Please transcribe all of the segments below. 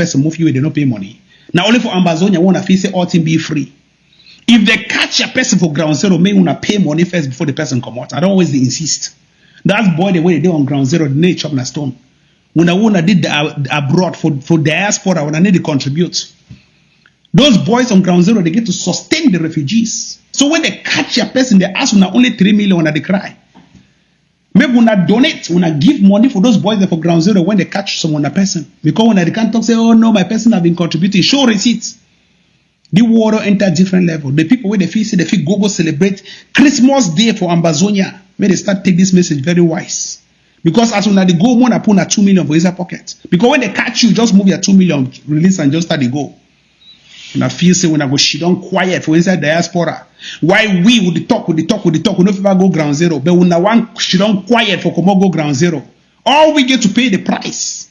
person move you, they don't pay money. Now only for Ambazonia, wanna face all thing be free. If they catch a person for ground zero, may wanna pay money first before the person come out. I don't always insist. That's boy the way they do on ground zero, they chop na stone. When I wanna did abroad for diaspora, when I need to contribute. Those boys on ground zero, they get to sustain the refugees. So when they catch a person, they ask when only 3 million when they cry. Maybe when I donate, when I give money for those boys there for ground zero when they catch someone, a person. Because when they can't talk, say, oh no, my person have been contributing. Show receipts. The water enter different level. The people where they feel say they feel go celebrate Christmas Day for Ambazonia. May they start take this message very wise. Because as when they go, more than put 2 million for his pocket. Because when they catch you, just move your 2 million, release and just start to go. And I feel say when I go shit on quiet for inside diaspora. Why we would talk, we don't ever go ground zero. But when I want shit on quiet for come go ground zero. All we get to pay the price.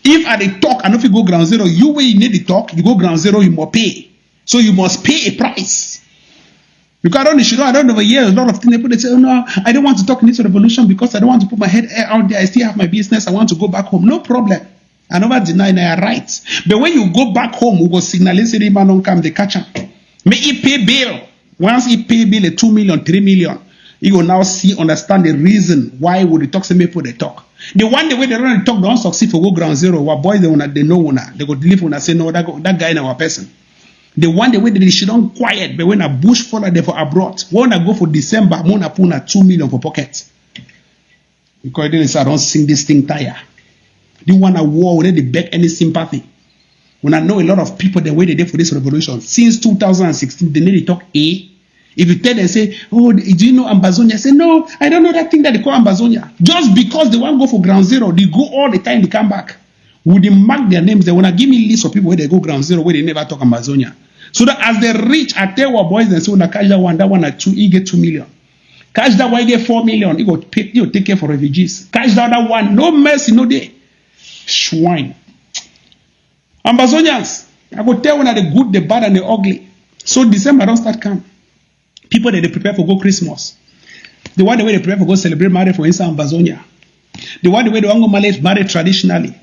If I dey talk and if you go ground zero, you will need to talk, you go ground zero, you must pay. So you must pay a price. Because I don't know, a lot of things they say, oh no, I don't want to talk in this revolution because I don't want to put my head out there. I still have my business. I want to go back home. No problem. I never deny their rights. But when you go back home, we go signal, say the man don't come, they catch him. May he pay bail. Once he pay bill, 2 million, 3 million, he will now understand the reason why would the talk, say people they talk. The one the way they don't talk, don't succeed for go ground zero. What boys they know una, they go live una say no, that guy in our person. The one the way they should don't quiet, but when a bush follow they for abroad, wanna go for December, wanna put 2 million for pocket. Because they say I don't sing this thing tire. They want a war where they beg any sympathy. When I know a lot of people the way they did for this revolution since 2016, they need to talk A. If you tell them, say, oh, do you know Ambazonia? Say, no, I don't know that thing that they call Ambazonia. Just because they want to go for ground zero, they go all the time, they come back. Would they mark their names? They want to give me a list of people where they go ground zero, where they never talk Ambazonia. So that as they reach, I tell what boys, they say, when I catch that one at 2, he get 2 million. Catch that one, he get 4 million. He go take care for refugees. Catch that other one, no mercy, no day. Swine. Ambazonians, I go tell when are the good, the bad, and the ugly. So December don't start come. People that they prepare for go Christmas. The one the way they prepare for go celebrate marriage for instance Ambazonia. The one the way they want to marry traditionally.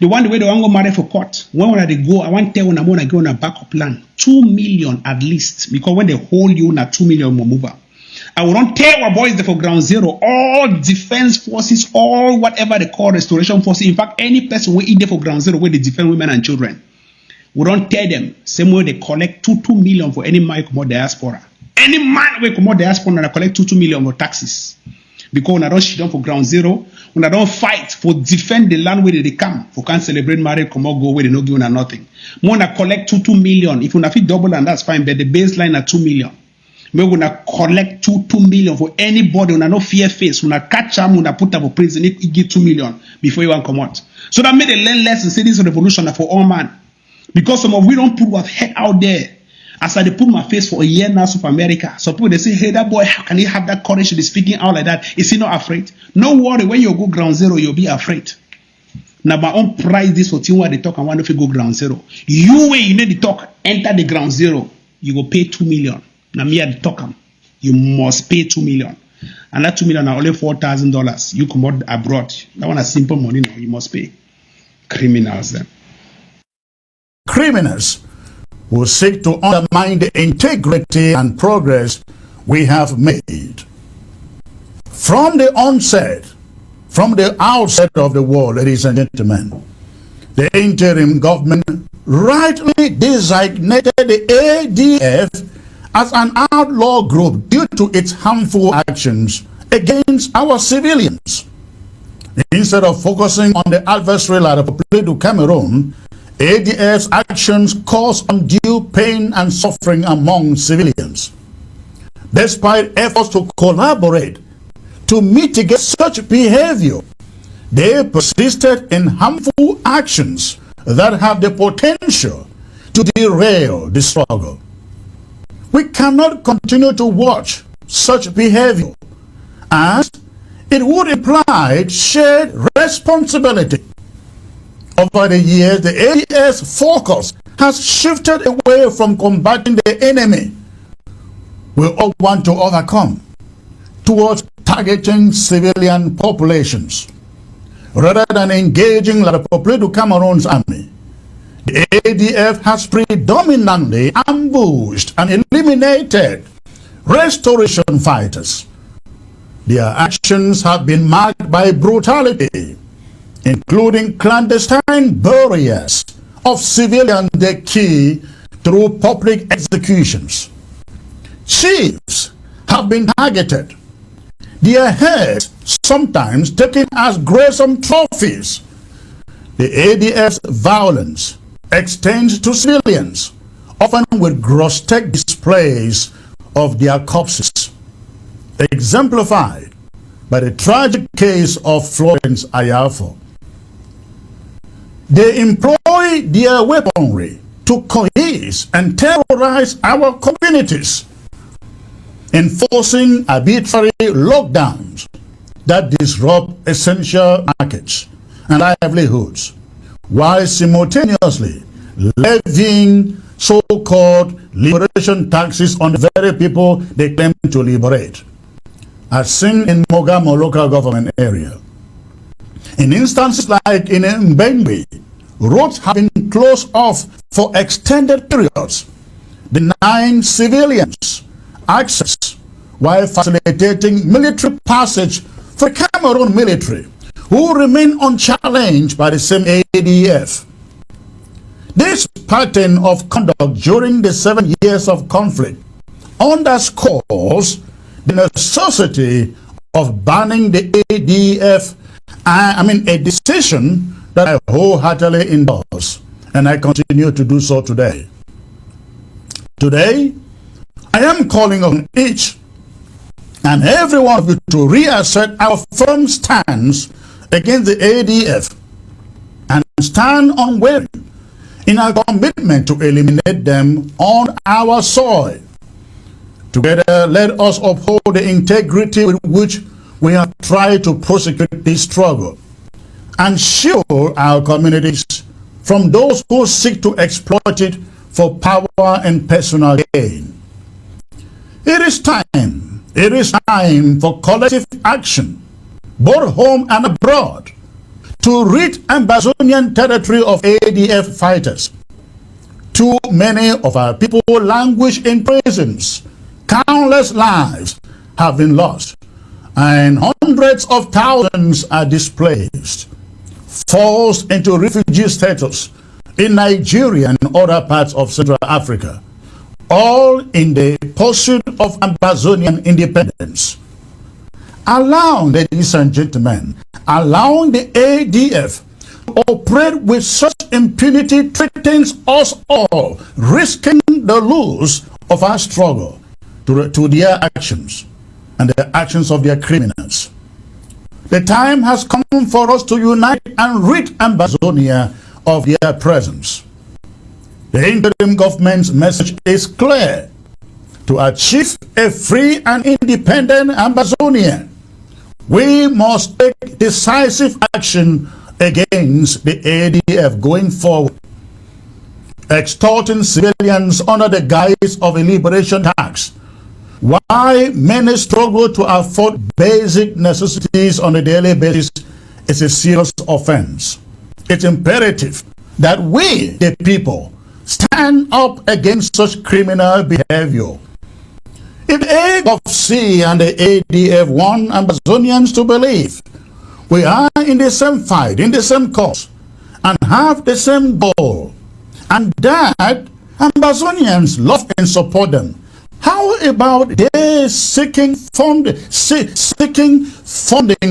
The one the way they want to marry for court. When they go, I want to tell when I'm going to go on a backup plan. 2 million at least. Because when they hold you, na 2 million more move. I will not tell our boys there for ground zero. All defense forces, all whatever they call restoration forces. In fact, any person will eat there for ground zero where they defend women and children. We don't tell them. Same way they collect 2 million for any man come out diaspora. Any man will come out diaspora and collect 2 million for taxes. Because when I don't shit down for ground zero, when I don't fight for defend the land where they come, for can't celebrate marriage, come out go where they no give nothing. When I collect 2 million, if you not fit double and that's fine, but the baseline are 2 million. We will collect 2 million for anybody when I no fear face, when I catch them, when I put them for prison, it give 2 million before you want to come out. So that made a learn lesson, say this revolution for all man. Because some of we don't put our head out there. As I put my face for a year now, South America. So people they say, hey, that boy, how can he have that courage to be speaking out like that? Is he not afraid? No worry, when you go ground zero, you'll be afraid. Now my own price this for team where they talk and want if you go ground zero. You way you need to talk, enter the ground zero, you go pay 2 million. Now me at the talk you must pay 2 million. And that 2 million are only $4,000. You come out abroad. That one is simple money now, you must pay. Criminals then. Criminals who seek to undermine the integrity and progress we have made. From the onset, from the outset of the war, ladies and gentlemen, the interim government rightly designated the ADF as an outlaw group due to its harmful actions against our civilians. Instead of focusing on the adversary like the Republic of Cameroon, ADF's actions cause undue pain and suffering among civilians. Despite efforts to collaborate to mitigate such behavior, they persisted in harmful actions that have the potential to derail the struggle. We cannot continue to watch such behavior, as it would imply shared responsibility. Over the years, the ADF's focus has shifted away from combating the enemy we all want to overcome towards targeting civilian populations. Rather than engaging the Republic of Cameroon's army, The ADF has predominantly ambushed and eliminated restoration fighters. Their actions have been marked by brutality, including clandestine burials of civilians they kill through public executions. Chiefs have been targeted, their heads sometimes taken as gruesome trophies. The ADF's violence extends to civilians, often with grotesque displays of their corpses, exemplified by the tragic case of Florence Ayafo. They employ their weaponry to coerce and terrorize our communities, enforcing arbitrary lockdowns that disrupt essential markets and livelihoods, while simultaneously levying so-called liberation taxes on the very people they claim to liberate, as seen in Mogamo local government area. In instances like in Mbengwe, roads have been closed off for extended periods, denying civilians access while facilitating military passage for Cameroon military, who remain unchallenged by the same ADF. This pattern of conduct during the 7 years of conflict underscores the necessity of banning the ADF, a decision that I wholeheartedly endorse, and I continue to do so today. Today, I am calling on each and every one of you to reassert our firm stance against the ADF and stand unwavering in our commitment to eliminate them on our soil. Together, let us uphold the integrity with which we have tried to prosecute this struggle and shield our communities from those who seek to exploit it for power and personal gain. It is time for collective action, both home and abroad, to rid Ambazonian territory of ADF fighters. Too many of our people languish in prisons. Countless lives have been lost, and hundreds of thousands are displaced, forced into refugee status in Nigeria and other parts of Central Africa, all in the pursuit of Ambazonian independence. Allowing, ladies and gentlemen, allowing the ADF to operate with such impunity threatens us all, risking the loss of our struggle to their actions and the actions of their criminals. The time has come for us to unite and rid Ambazonia of their presence. The interim government's message is clear: to achieve a free and independent Ambazonia, we must take decisive action against the ADF going forward. Extorting civilians under the guise of a liberation tax, why many struggle to afford basic necessities on a daily basis, is a serious offense. It's imperative that we, the people, stand up against such criminal behavior. If the AGOC and the ADF want Ambazonians to believe we are in the same fight, in the same cause, and have the same goal, and that Ambazonians love and support them, how about they seeking funding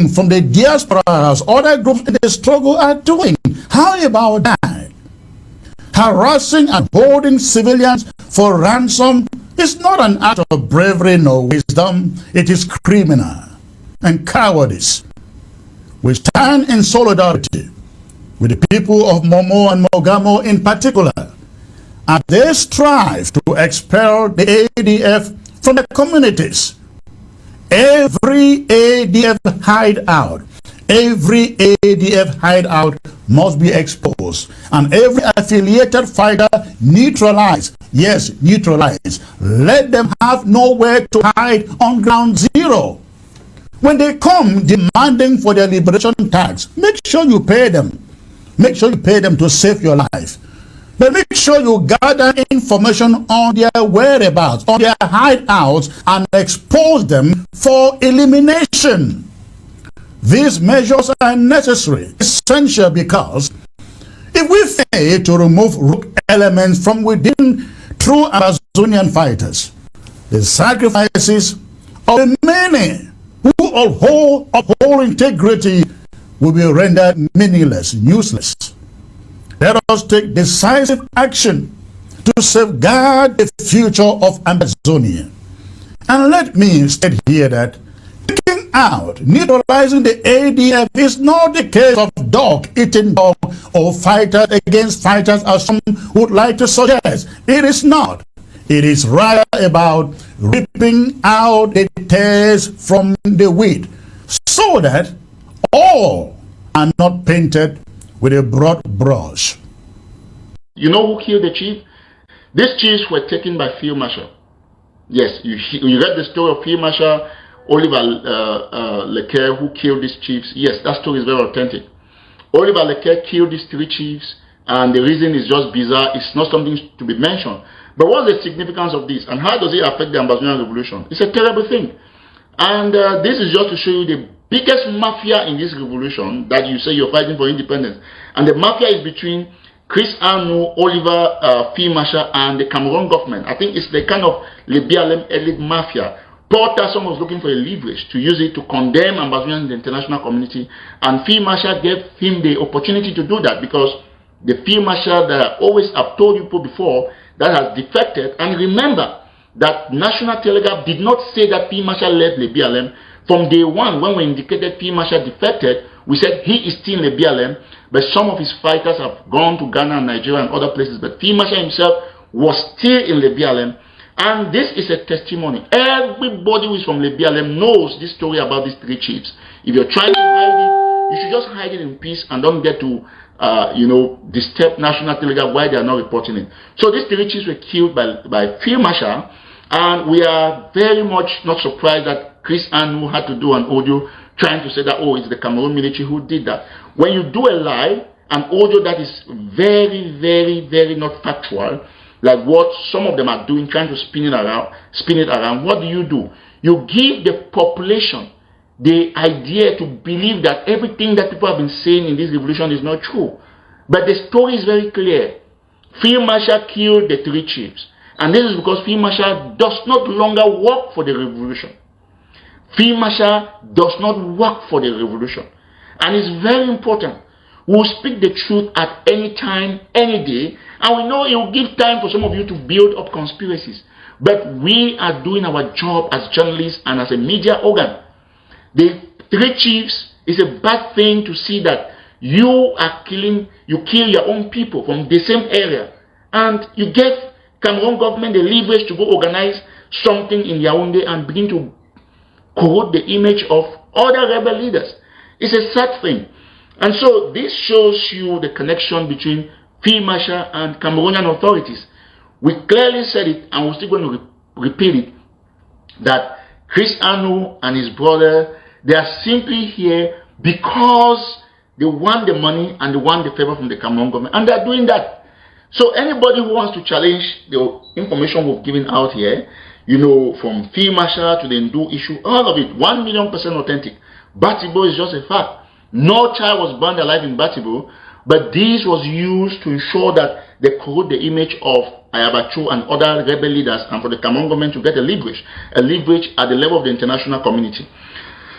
from the diaspora as other groups in the struggle are doing? How about that? Harassing and holding civilians for ransom is not an act of bravery nor wisdom. It is criminal and cowardice. We stand in solidarity with the people of Momo and Mogamo in particular, as they strive to expel the ADF from the communities. Every ADF hideout must be exposed, and every affiliated fighter neutralized. Yes, neutralized. Let them have nowhere to hide on ground zero. When they come demanding for their liberation tax, make sure you pay them. Make sure you pay them to save your life. But make sure you gather information on their whereabouts, on their hideouts, and expose them for elimination. These measures are necessary, essential, because if we fail to remove root elements from within true Amazonian fighters, the sacrifices of the many who uphold integrity will be rendered meaningless, useless. Let us take decisive action to safeguard the future of Amazonia. And let me state here that taking out, neutralizing the ADF is not the case of dog eating dog or fighters against fighters, as some would like to suggest. It is not. It is rather about ripping out the tares from the wheat, so that all are not painted with a broad brush. You know who killed the chief? These chiefs were taken by field marshal. Yes, you read the story of field marshal Oliver Leclerc, who killed these chiefs. Yes, that story is very authentic. Oliver Leclerc killed these 3 chiefs, and the reason is just bizarre. It's not something to be mentioned. But what's the significance of this, and how does it affect the Amazonian revolution? It's a terrible thing. And this is just to show you the biggest mafia in this revolution that you say you're fighting for independence. And the mafia is between Chris Anu, Oliver Field Marshal, and the Cameroon government. I think it's the kind of Libyalem elite mafia. Paul Tasson was looking for a leverage to use it to condemn Ambazonians in the international community, and Field Marshal gave him the opportunity to do that, because the Field Marshal that I always have told you before that has defected. And remember that National Telegraph did not say that Field Marshal left the BLM. From day one, when we indicated Field Marshal defected, we said he is still in the BLM, but some of his fighters have gone to Ghana and Nigeria and other places. But Field Marshal himself was still in the BLM. And this is a testimony. Everybody who is from the BLM knows this story about these 3 chiefs. If you're trying to hide it, you should just hide it in peace and don't get to, disturb National Telegraph why they are not reporting it. So these 3 chiefs were killed by Field Marshal, and we are very much not surprised that Chris Anu had to do an audio trying to say that, oh, it's the Cameroon military who did that. When you do a lie, an audio that is very, very, very not factual, like what some of them are doing, trying to spin it around, what do? You give the population the idea to believe that everything that people have been saying in this revolution is not true. But the story is very clear. Field Marshal killed the 3 chiefs. And this is because Field Marshal does not longer work for the revolution. Field Marshal does not work for the revolution. And it's very important. We'll speak the truth at any time, any day. And we know it will give time for some of you to build up conspiracies. But we are doing our job as journalists and as a media organ. The 3 chiefs is a bad thing to see that you kill your own people from the same area. And you get Cameroon government the leverage to go organize something in Yaoundé and begin to corrode the image of other rebel leaders. It's a sad thing. And so this shows you the connection between Field Marshal and Cameroonian authorities. We clearly said it, and we're still going to repeat it, that Chris Anu and his brother, they are simply here because they want the money and they want the favor from the Cameroon government, and they are doing that. So anybody who wants to challenge the information we've given out here, from Field Marshal to the Ndu issue, all of it, 1,000,000% authentic. Batibo is just a fact. No child was burned alive in Batibo, but this was used to ensure that they corrode the image of Ayabacho and other rebel leaders, and for the Cameroon government to get a leverage at the level of the international community.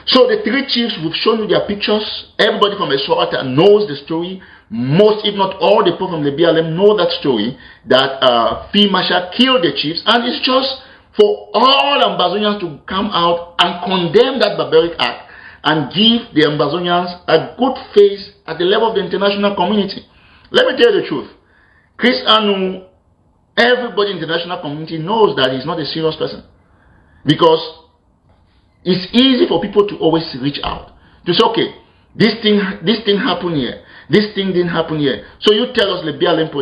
So the 3 chiefs, we've shown you their pictures. Everybody from Eswata knows the story. Most, if not all, the people from the BLM know that story, that Field Marshal killed the chiefs, and it's just for all Ambazonians to come out and condemn that barbaric act and give the Ambazonians a good face at the level of the international community. Let me tell you the truth. Chris Anu, everybody in the international community knows that he's not a serious person, because it's easy for people to always reach out to say, okay, this thing happened here, this thing didn't happen here. So you tell us, the BLM,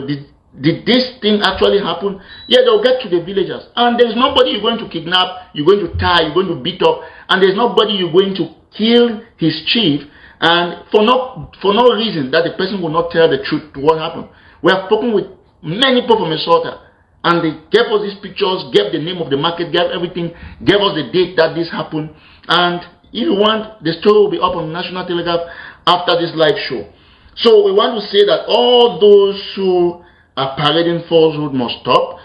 did this thing actually happen? Yeah, they'll get to the villagers, and there's nobody you're going to kidnap, you're going to tie, you're going to beat up, and there's nobody you're going to kill his chief, and for no reason that the person will not tell the truth to what happened. We have spoken with many people from Minnesota. And they gave us these pictures, gave the name of the market, gave everything, gave us the date that this happened. And if you want, the story will be up on National Telegraph after this live show. So we want to say that all those who are parading falsehood must stop.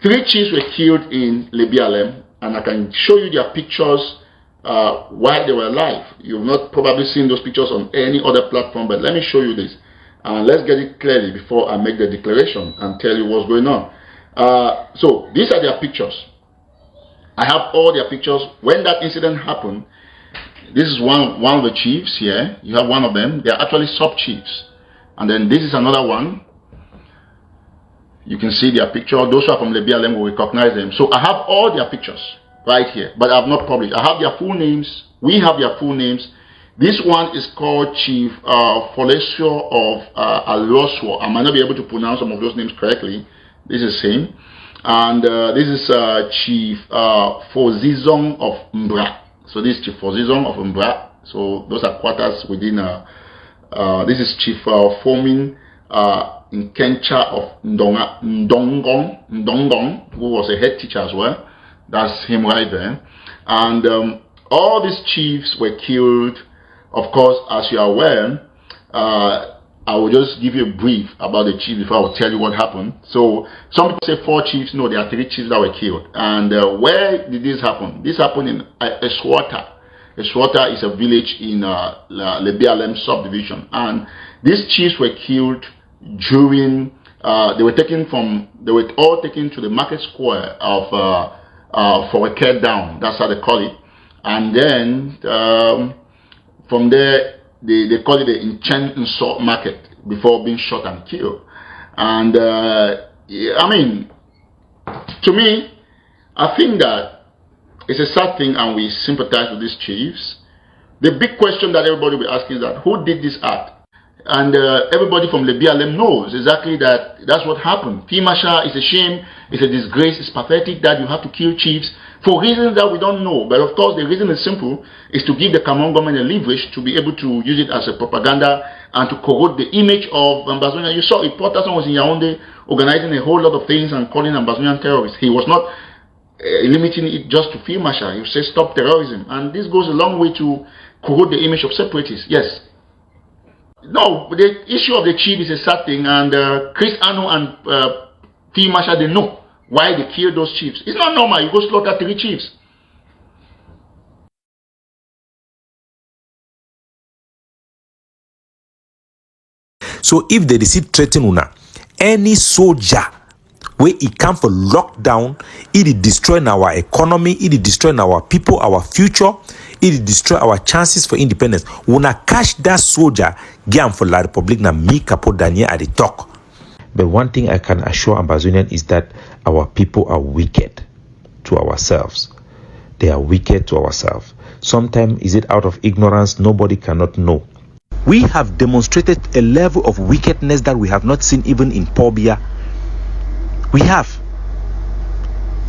3 chiefs were killed in Lebialem, and I can show you their pictures while they were alive. You've not probably seen those pictures on any other platform, but let me show you this. And let's get it clearly before I make the declaration and tell you what's going on. So these are their pictures. I have all their pictures. When that incident happened, this is one of the chiefs here. You have one of them. They are actually sub-chiefs. And then this is another one. You can see their picture. Those who are from Lebialem will recognize them. So I have all their pictures right here, but I have not published. I have their full names. We have their full names. This one is called Chief Folesio of Aloswo. I might not be able to pronounce some of those names correctly. This is him. And this is Chief Fozizong of Mbra. So this is Chief Fozizong of Mbra. So those are quarters within. This is Chief Fomin in Kencha of Ndongong, who was a head teacher as well. That's him right there. And all these chiefs were killed. Of course, as you are aware, I will just give you a brief about the chiefs before I will tell you what happened. So some people say 4 chiefs. No, there are 3 chiefs that were killed. And where did this happen? This happened in Eswata. Eswata is a village in Lebialem subdivision. And these chiefs were killed during they were all taken to the market square of Foreke Down. That's how they call it. And then from there they call it the Inchen Salt Market before being shot and killed. And I mean, to me, I think that it's a sad thing, and we sympathize with these chiefs. The big question that everybody will be asking is that who did this act? And everybody from Lebialem knows exactly that that's what happened. Fimasha is a shame, it's a disgrace, it's pathetic that you have to kill chiefs for reasons that we don't know. But of course, the reason is simple, is to give the Cameroon government a leverage to be able to use it as a propaganda and to corrode the image of Ambazonian. You saw a reporter was in Yaoundé organizing a whole lot of things and calling Ambazonian terrorists. He was not limiting it just to Fimasha. He said stop terrorism. And this goes a long way to corrode the image of separatists. Yes. No, the issue of the chief is a sad thing, and Chris Anu and Fimasha, they know why they killed those chiefs. It's not normal. You go slaughter 3 chiefs. So if they receive threaten una, any soldier where it come for lockdown, it destroy our economy, it destroy our people, our future, it destroy our chances for independence. Una catch that soldier, get for La Republic na me Capo Daniel at the talk. But one thing I can assure Ambazonian is that our people are wicked to ourselves. They are wicked to ourselves. Sometimes is it out of ignorance? Nobody cannot know. We have demonstrated a level of wickedness that we have not seen even in Pobia. We have.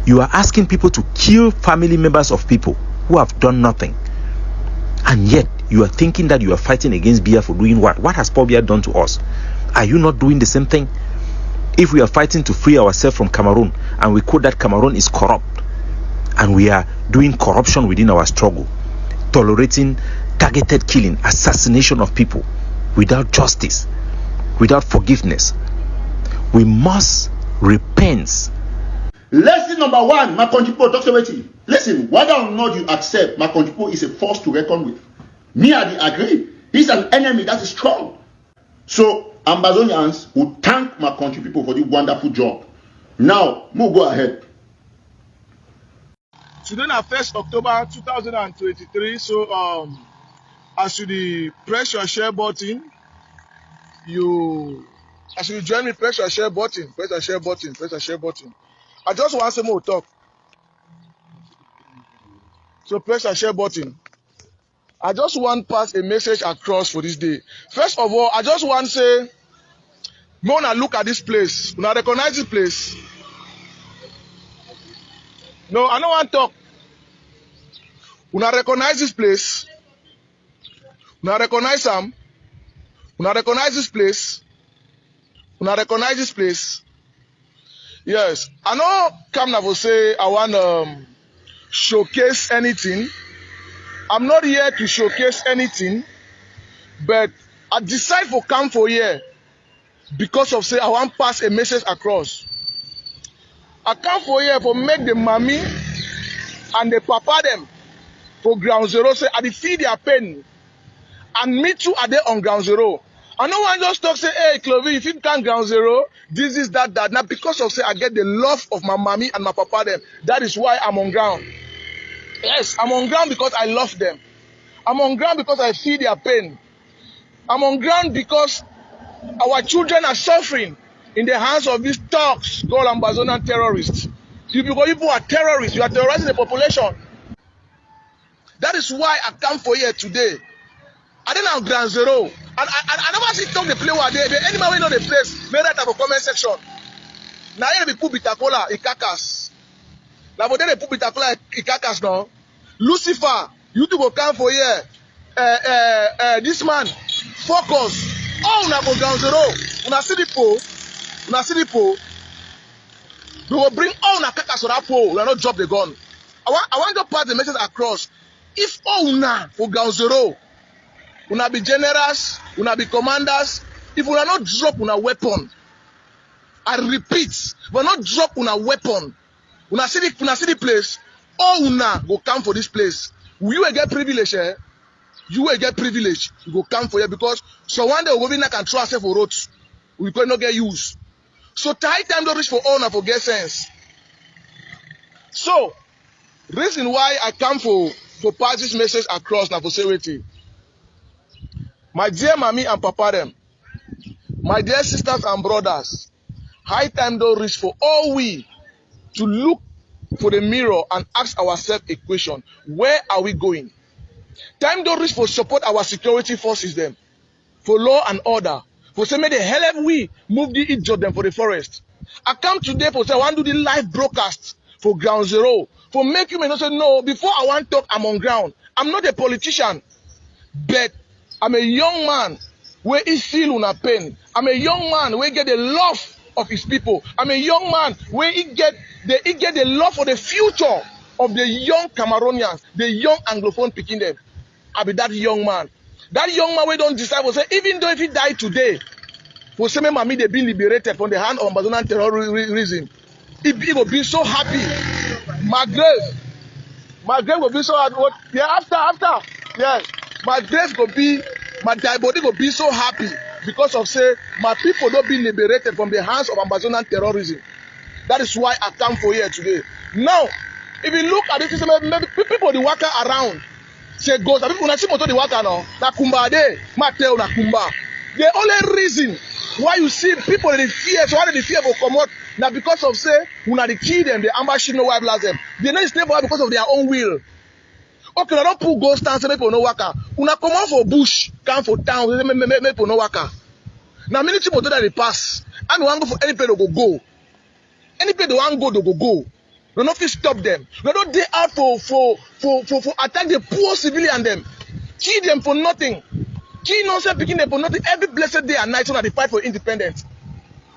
You are asking people to kill family members of people who have done nothing. And yet, you are thinking that you are fighting against Bia for doing what? What has Pobia done to us? Are you not doing the same thing? If we are fighting to free ourselves from Cameroon, and we quote that Cameroon is corrupt, and we are doing corruption within our struggle, tolerating targeted killing, assassination of people, without justice, without forgiveness, we must repent. Lesson number 1, my country people talks about it. Listen, whether or not you accept my country people is a force to reckon with. Me, I agree. He's an enemy that is strong. So Ambazonians will thank my country people for the wonderful job. Now, we'll go ahead. Today is 1st October 2023. So as you press your share button, as you join me, press your share button, press the share button, press the share button. I just want some more talk. So press the share button. I just want to pass a message across for this day. First of all, I just want to say, Mona, look at this place. Una recognize this place? No, I don't want to talk. Una recognize this place? Una recognize them? Una recognize this place? Una recognize this place? Yes. I know Kamna will say I want showcase anything. I'm not here to showcase anything, but I decide for come for here because of say I want pass a message across. I come for here for make the mommy and the papa them for ground zero say I dey feel their pain, and me too are there on ground zero. I no one just talk say, hey Clovy, if you can't ground zero, this is that. Now because of say I get the love of my mommy and my papa them, that is why I'm on ground. Yes, I'm on ground because I love them. I'm on ground because I feel their pain. I'm on ground because our children are suffering in the hands of these thugs called Ambazonan terrorists. You are terrorists. You are terrorizing the population. That is why I come for here today. I didn't have ground zero. And I never see talk the play one day. But anybody we know the place, may write up a comment section. Now here we put Bitacola, Ikakas. Now for they put Bitacola, Ikakas now. Lucifer, you two go come for here. This man, focus. Oh, una go ground zero. Una see the pole. Una see the pole. We will bring all una Kakas to that pole. We will not drop the gun. I want to pass the message across. If all una for ground zero, una be generals, una be commanders. If una not drop una weapon, I repeat, we not drop una weapon. Una see the place. All una go come for this place. You will get privilege, eh? You will get privilege. You go come for here because so one day we will not control ourselves for roads. We could not get used. So tight time don't reach for honor for get sense. So reason why I come for pass this message across now for safety. My dear mommy and papa them, my dear sisters and brothers, high time don't reach for all we to look for the mirror and ask ourselves a question. Where are we going? Time don't reach for support our security forces them, for law and order. For say, may the hell have we move the each of them for the forest. I come today for say, I want to do the live broadcast for ground zero. For make you may not say, no, before I want to talk, I'm on ground. I'm not a politician, but I'm a young man where he feel una pain. I'm a young man where he get the love of his people. I'm a young man where he get the love for the future of the young Cameroonians, the young Anglophone picking them. I be that young man. That young man we don't decide will say, even though if he die today, will say, mommy, they be liberated from the hand of Ambazonan terrorism. He will be so happy. My grave will be so happy. Yeah, after. Yes. My grave will be, my dead body will be so happy because of say, my people don't be liberated from the hands of Ambazonan terrorism. That is why I come for here today. Now, if you look at this, maybe people they walk around. Say ghost. I mean, when I see motor the water now, na kumba de, mateo na kumba. The only reason why you see people they fear, so why they fear for come out, now because of say, when they kill them, the Amba ship no why blast them. They not stay for because of their own will. Okay, I don't put ghost down, say people no waka. Una come out for bush, come for town, say people no waka. Now many people that they pass, and want go for any place they go. Any place they want go, they go. No nothing stop them. No don't they out for attack the poor civilian them. Kill them for nothing. Kill nonsense picking them for nothing. Every blessed day and night when they fight for independence.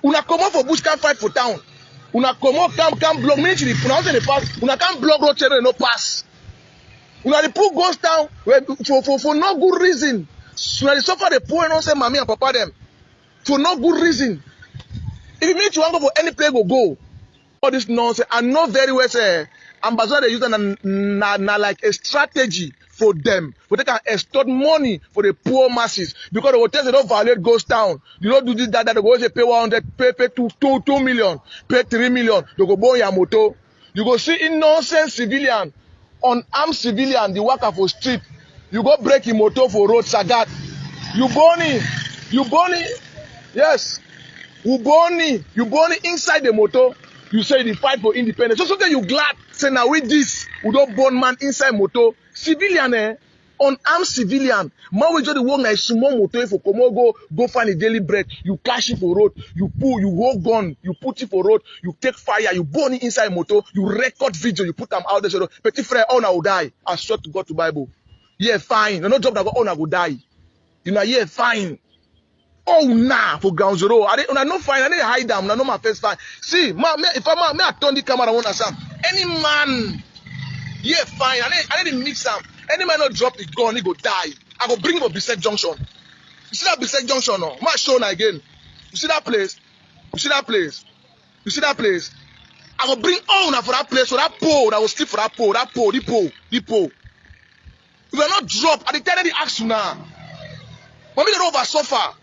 Una come out for bush can't fight for town. Una come out can't block military. Una also they pass. Una can't block road channel no pass. Una the poor goes down for no good reason. Una they suffer the poor and also mommy and papa them for no good reason. If you mean you want to go for any place go. All this nonsense, I know very well say Ambassador they use like a strategy for them, but they can extort money for the poor masses because the hotels they don't violate ghost town. You don't do this that they go say pay 100, pay 2 million, pay 3 million. They go buy your motor. You go see in nonsense civilian, unarmed civilian, the worker for street. You go break your motor for road sagat. You burn it, yes. You burn it inside the motor. You say the fight for independence. So sometimes you glad say now with this, we don't burn man inside motor. Civilian, unarmed civilian. Man we just the work like small motor for come go find a daily bread. You cash it for road. You hold gun. You put it for road. You take fire. You burn it inside motor. You record video. You put them out there. So petit frère, honor will die. I swear to God to Bible. Yeah, fine. No job that go honor will die. You know, yeah, fine. Oh, nah, for ground zero. I no fine. I didn't hide them. I know my face fine. See, if I turn the camera on as any man, yeah, fine. I didn't mix them. Any man not drop the gun, he go die. I go bring him up Bisek Junction. You see that Bisek Junction? No, my show now again. You see that place? You see that place? You see that place? I go bring all now for that place, for that pole. I will sleep for that pole, the pole. You will not drop. I tell you the action now. Mommy don't over suffer.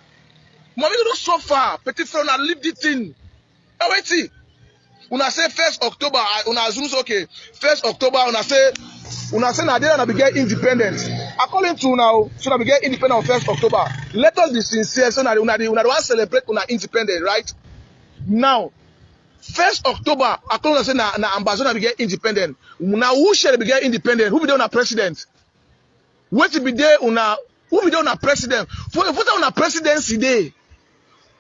Mommy don't suffer. Petit frère, on leave the thing. Oh, wait, see. When I say 1st October, when I assume okay. 1st October, when I say Nigeria will be get independence. According to now, should we get independent on 1st October? Let us be sincere. So now, we want to celebrate our independence, right? Now, 1st October, according to say na Amba will get independent. Now, who shall be get independent? Who be there on presidency? What be there on who be there on president? For on a presidency day,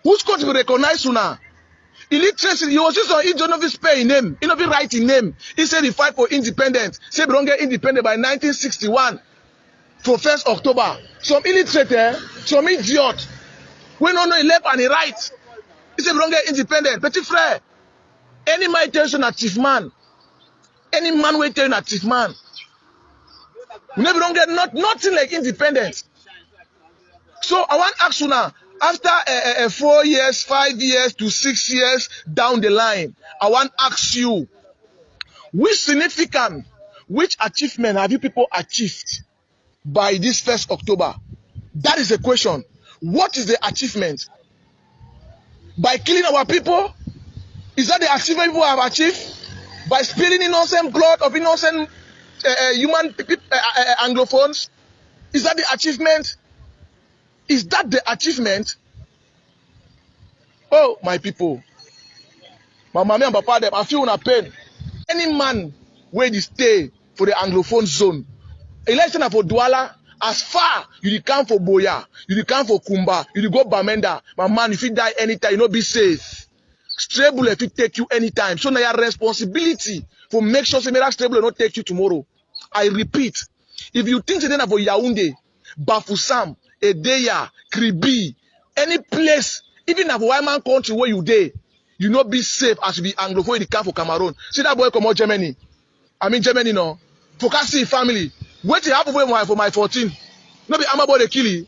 who's going to be recognized now? Illiteracy, he was just on each one of his pay in name, he not be right in name. He said he fight for independence. Say we don't get independent by 1961 for 1st October. Some illiterate, some idiot. We don't know he left and he right. He said we don't get independent. Petit frère, any man tells you not chief man. Any man will tell you not chief man. We never don't get nothing like independence. So I want to ask you now. After 4 years, 5 years to 6 years down the line, I want to ask you, which achievement have you people achieved by this 1st October? That is the question. What is the achievement? By killing our people? Is that the achievement people have achieved? By spilling innocent blood of innocent human Anglophones? Is that the achievement? Is that the achievement? Oh, my people. My mommy and papa, them, I feel una pain. Any man where they stay for the Anglophone zone, election for Douala, as far you come for Boya, you come for Kumba, you go Bamenda, my man, if you die anytime, you not be safe. Stray bullet will take you anytime. So now your responsibility for make sure that stray bullet not take you tomorrow. I repeat, if you think that for Yaoundé, Bafoussam, Edeya, Kribi, any place, even if a man country where you dey, you not be safe as you be Anglophone in the camp for Cameroon. See that boy come out Germany. I mean Germany no. Focus see family. Wait till half of for my 14. No be Amba boy they kill you.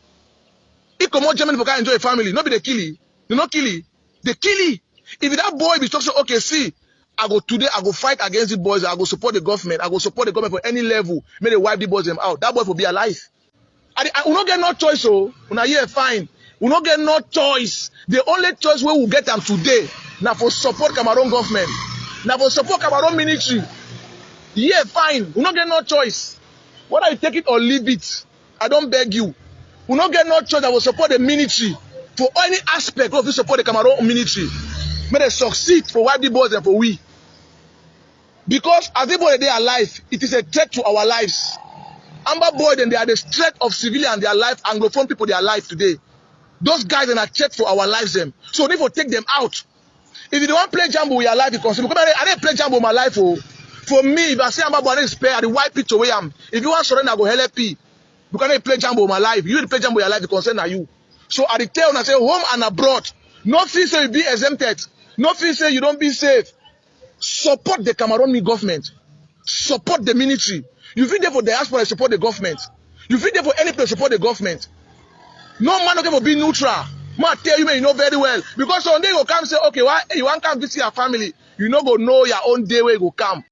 He come out Germany for enjoy a family. No be they kill you. They not kill you. They kill you. If that boy be talking, okay, see, I go fight against the boys. I go support the government. I go support the government for any level. May they wipe the boys them out. That boy will be alive. I will not get no choice, so when I hear fine, we not get no choice. The only choice we will get them today now for support Cameroon government, now for support Cameroon military. Yeah, fine. We not get no choice. Whether you take it or leave it, I don't beg you. We not get no choice. I will support the military for any aspect of the support the Cameroon military. May they succeed for wipe the boys and for we. Because as they boy they are alive, it is a threat to our lives. Amba boy, then they are the threat of civilian, their life, Anglophone people, their life today. Those guys are a threat for our lives, them. So we need to take them out. If you don't play Jambo, your life is consumed. I didn't play Jambo my life. Oh. For me, if I say Amba boy, I didn't spare the white picture where I am. If you want to surrender, I go LFP. You can't play Jambo my life. You need to play Jambo your life, the concern are you. So I tell and I say home and abroad. Nothing say you be exempted. Nothing say you don't be safe. Support the Cameroon government. Support the military. You feel there for diaspora, support the government. You feel there for any place, support the government. No man okay for being neutral. Man tell you, man, you know very well. Because one day you go come say, okay, why you want to come visit your family? You know go know your own day where you go come.